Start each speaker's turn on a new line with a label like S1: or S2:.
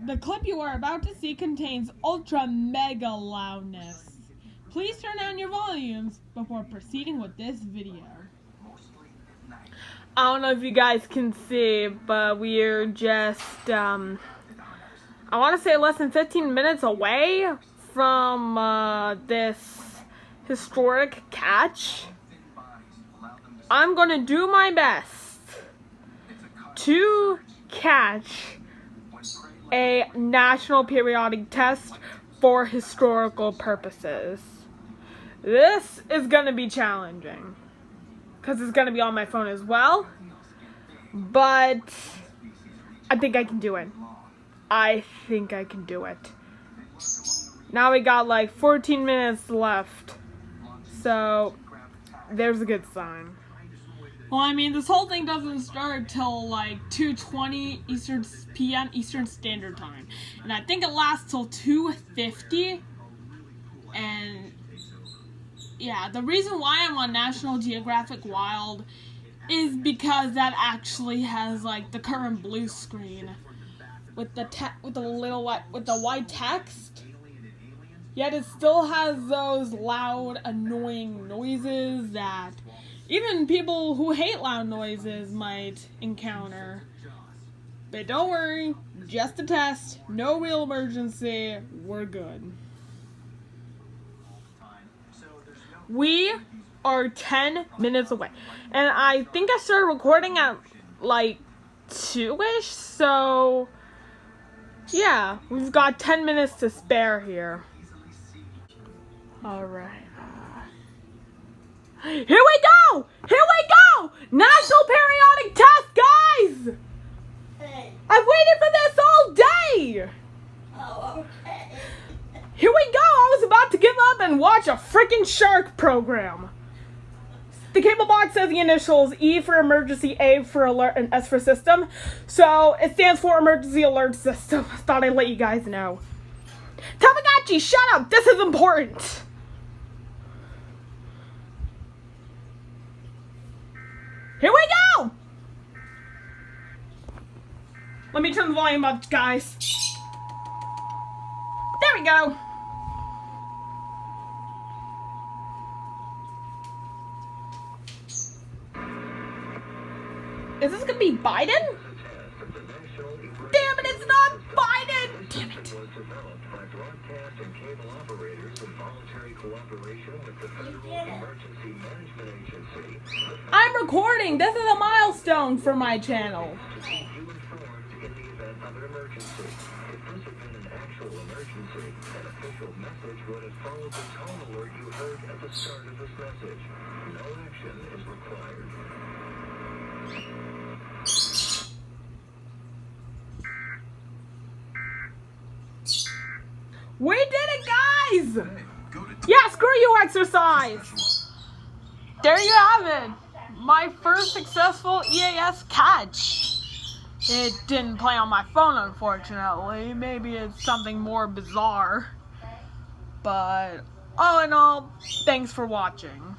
S1: The clip you are about to see contains ultra mega loudness. Please turn down your volumes before proceeding with this video. I don't know if you guys can see, but we're just, I want to say less than 15 minutes away from this historic catch. I'm going to do my best to catch a national periodic test for historical purposes. This is going to be challenging because it's going to be on my phone as well, but I think I can do it. I think I can do it. Now we got like 14 minutes left, so there's a good sign. Well, I mean, this whole thing doesn't start till like 2:20 p.m. Eastern Standard Time. And I think it lasts till 2:50. And yeah, the reason why I'm on National Geographic Wild is because that actually has like the current blue screen with the white text. Yet it still has those loud, annoying noises that even people who hate loud noises might encounter. But don't worry, just a test, no real emergency, we're good. We are 10 minutes away. And I think I started recording at like 2-ish, so yeah, we've got 10 minutes to spare here. Alright. Here we go! Here we go! National Periodic Test, guys!
S2: Hey.
S1: I've waited for this all day!
S2: Oh, okay.
S1: Here we go! I was about to give up and watch a freaking shark program. The cable box says the initials E for emergency, A for alert, and S for system. So, it stands for Emergency Alert System. Thought I'd let you guys know. Tamagotchi, shut up! This is important! Here we go! Let me turn the volume up, guys. There we go. Is this gonna be Biden? Damn it, it's not Biden! Damn it. I'm recording! This is a milestone for my channel. We did it, guys! Yeah, screw you, exercise! There you have it. My first successful EAS catch. It didn't play on my phone, unfortunately. Maybe it's something more bizarre. But all in all, thanks for watching.